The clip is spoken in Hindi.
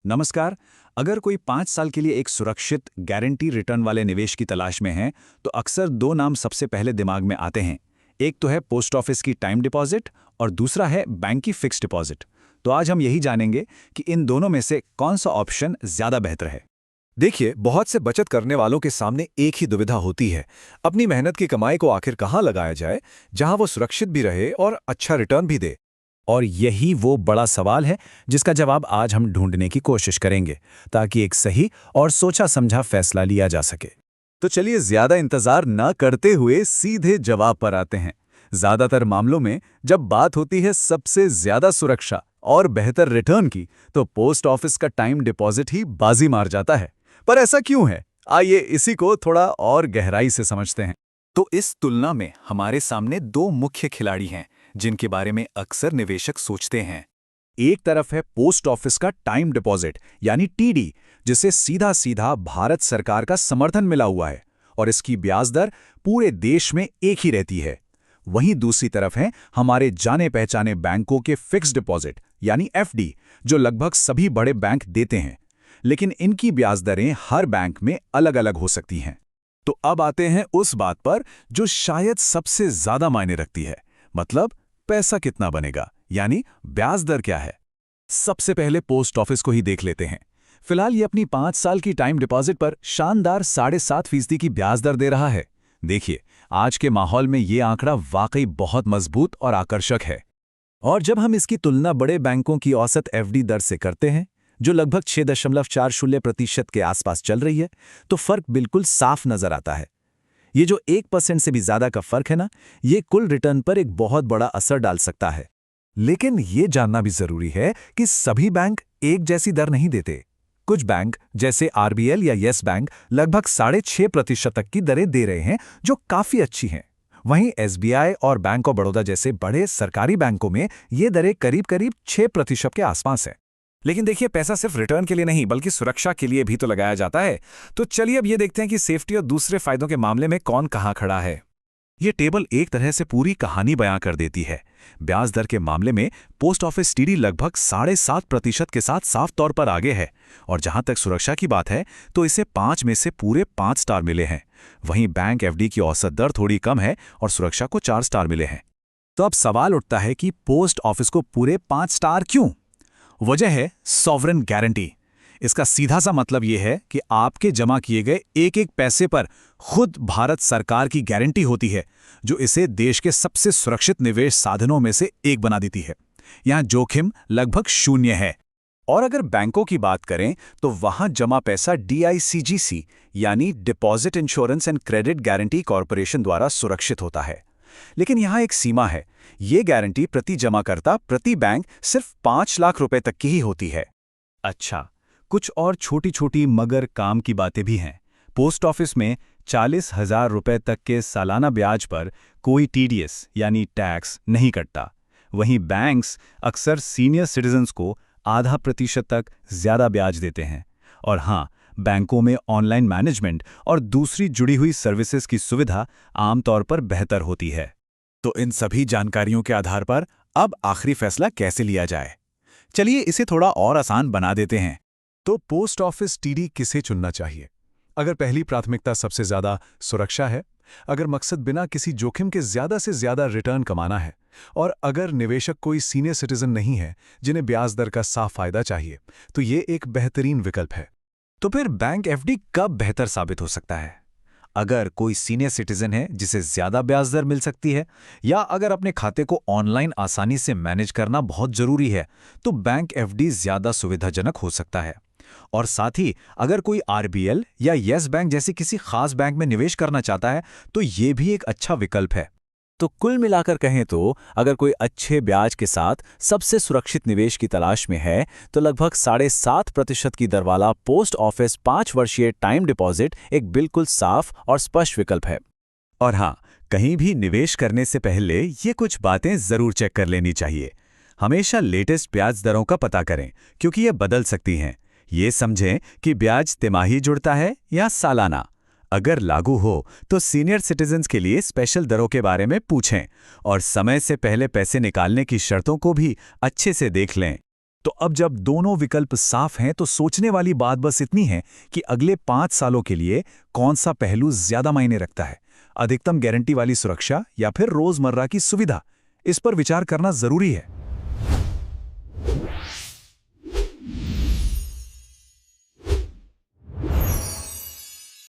नमस्कार। अगर कोई 5 साल के लिए एक सुरक्षित गारंटी रिटर्न वाले निवेश की तलाश में है तो अक्सर दो नाम सबसे पहले दिमाग में आते हैं। एक तो है पोस्ट ऑफिस की टाइम डिपॉजिट और दूसरा है बैंक की फिक्स्ड डिपॉजिट। तो आज हम यही जानेंगे कि इन दोनों में से कौन सा ऑप्शन ज्यादा बेहतर है। देखिए, बहुत से बचत करने वालों के सामने एक ही दुविधा होती है। अपनी मेहनत की कमाई को आखिर कहाँ लगाया जाए, जहां वो सुरक्षित भी रहे और अच्छा रिटर्न भी दे। और यही वो बड़ा सवाल है जिसका जवाब आज हम ढूंढने की कोशिश करेंगे, ताकि एक सही और सोचा समझा फैसला लिया जा सके। तो चलिए, ज्यादा इंतजार न करते हुए सीधे जवाब पर आते हैं। ज्यादातर मामलों में जब बात होती है सबसे ज्यादा सुरक्षा और बेहतर रिटर्न की, तो पोस्ट ऑफिस का टाइम डिपॉजिट ही बाजी मार जाता है। पर ऐसा क्यों है? आइए इसी को थोड़ा और गहराई से समझते हैं। तो इस तुलना में हमारे सामने दो मुख्य खिलाड़ी हैं जिनके बारे में अक्सर निवेशक सोचते हैं। एक तरफ है पोस्ट ऑफिस का टाइम डिपॉजिट यानी टीडी, जिसे सीधा सीधा भारत सरकार का समर्थन मिला हुआ है और इसकी ब्याज दर पूरे देश में एक ही रहती है। वहीं दूसरी तरफ है हमारे जाने पहचाने बैंकों के फिक्स्ड डिपॉजिट यानी एफडी, जो लगभग सभी बड़े बैंक देते हैं। लेकिन इनकी ब्याज दरें हर बैंक में अलग अलग हो सकती हैं। तो अब आते हैं उस बात पर जो शायद सबसे ज्यादा मायने रखती है, मतलब पैसा कितना बनेगा, यानी ब्याज दर क्या है। सबसे पहले पोस्ट ऑफिस को ही देख लेते हैं। फिलहाल ये अपनी 5 साल की टाइम डिपॉजिट पर शानदार 7.5% की ब्याज दर दे रहा है। देखिए, आज के माहौल में ये आंकड़ा वाकई बहुत मजबूत और आकर्षक है। और जब हम इसकी तुलना बड़े बैंकों की औसत एफडी दर से करते हैं, जो लगभग 6.40% के आसपास चल रही है, तो फर्क बिल्कुल साफ नजर आता है। ये जो 1% से भी ज्यादा का फर्क है ना, ये कुल रिटर्न पर एक बहुत बड़ा असर डाल सकता है। लेकिन ये जानना भी जरूरी है कि सभी बैंक एक जैसी दर नहीं देते। कुछ बैंक जैसे आरबीएल या येस बैंक लगभग 6.5% तक की दरें दे रहे हैं, जो काफी अच्छी हैं। वहीं एसबीआई और बैंक ऑफ बड़ौदा जैसे बड़े सरकारी बैंकों में ये दरें करीब करीब 6% के आसपास है। लेकिन देखिए, पैसा सिर्फ रिटर्न के लिए नहीं बल्कि सुरक्षा के लिए भी तो लगाया जाता है। तो चलिए अब ये देखते हैं कि सेफ्टी और दूसरे फायदों के मामले में कौन कहां खड़ा है। ये टेबल एक तरह से पूरी कहानी बयां कर देती है। ब्याज दर के मामले में पोस्ट ऑफिस टीडी लगभग 7.5% के साथ साफ तौर पर आगे है। और जहां तक सुरक्षा की बात है तो इसे 5 में से पूरे 5 स्टार मिले हैं। वहीं बैंक एफडी की औसत दर थोड़ी कम है और सुरक्षा को 4 स्टार मिले हैं। तो अब सवाल उठता है कि पोस्ट ऑफिस को पूरे 5 स्टार क्यों? वजह है सॉवरेन गारंटी। इसका सीधा सा मतलब यह है कि आपके जमा किए गए एक एक पैसे पर खुद भारत सरकार की गारंटी होती है, जो इसे देश के सबसे सुरक्षित निवेश साधनों में से एक बना देती है। यहां जोखिम लगभग शून्य है। और अगर बैंकों की बात करें तो वहां जमा पैसा डीआईसीजीसी यानी deposit insurance and credit guarantee corporation द्वारा सुरक्षित होता है। लेकिन यहां एक सीमा है। ये गारंटी प्रति जमाकर्ता प्रति बैंक सिर्फ 5 लाख रुपए तक की ही होती है। अच्छा, कुछ और छोटी छोटी मगर काम की बातें भी हैं। पोस्ट ऑफिस में 40,000 रुपए तक के सालाना ब्याज पर कोई टीडीएस यानी टैक्स नहीं कटता। वहीं बैंक्स अक्सर सीनियर सिटीजन्स को आधा प्रतिशत तक ज्यादा ब्याज देते हैं। और हाँ, बैंकों में ऑनलाइन मैनेजमेंट और दूसरी जुड़ी हुई सर्विसेज की सुविधा आमतौर पर बेहतर होती है। तो इन सभी जानकारियों के आधार पर अब आखिरी फैसला कैसे लिया जाए? चलिए इसे थोड़ा और आसान बना देते हैं। तो पोस्ट ऑफिस टीडी किसे चुनना चाहिए? अगर पहली प्राथमिकता सबसे ज्यादा सुरक्षा है, अगर मकसद बिना किसी जोखिम के ज्यादा से ज्यादा रिटर्न कमाना है, और अगर निवेशक कोई सीनियर सिटीजन नहीं है जिन्हें ब्याज दर का साफ फायदा चाहिए, तो ये एक बेहतरीन विकल्प है। तो फिर बैंक एफडी कब बेहतर साबित हो सकता है? अगर कोई सीनियर सिटीजन है जिसे ज्यादा ब्याज दर मिल सकती है, या अगर अपने खाते को ऑनलाइन आसानी से मैनेज करना बहुत जरूरी है, तो बैंक एफडी ज्यादा सुविधाजनक हो सकता है। और साथ ही अगर कोई आरबीएल या येस बैंक जैसी किसी खास बैंक में निवेश करना चाहता है, तो ये भी एक अच्छा विकल्प है। तो कुल मिलाकर कहें तो अगर कोई अच्छे ब्याज के साथ सबसे सुरक्षित निवेश की तलाश में है, तो लगभग 7.5% की दर वाला पोस्ट ऑफिस 5 वर्षीय टाइम डिपॉजिट एक बिल्कुल साफ और स्पष्ट विकल्प है। और हाँ, कहीं भी निवेश करने से पहले ये कुछ बातें जरूर चेक कर लेनी चाहिए। हमेशा लेटेस्ट ब्याज दरों का पता करें, क्योंकि ये बदल सकती हैं। ये समझें कि ब्याज तिमाही जुड़ता है या सालाना। अगर लागू हो तो सीनियर सिटीजन्स के लिए स्पेशल दरों के बारे में पूछें और समय से पहले पैसे निकालने की शर्तों को भी अच्छे से देख लें। तो अब जब दोनों विकल्प साफ हैं तो सोचने वाली बात बस इतनी है कि अगले 5 सालों के लिए कौन सा पहलू ज्यादा मायने रखता है, अधिकतम गारंटी वाली सुरक्षा या फिर रोजमर्रा की सुविधा। इस पर विचार करना जरूरी है।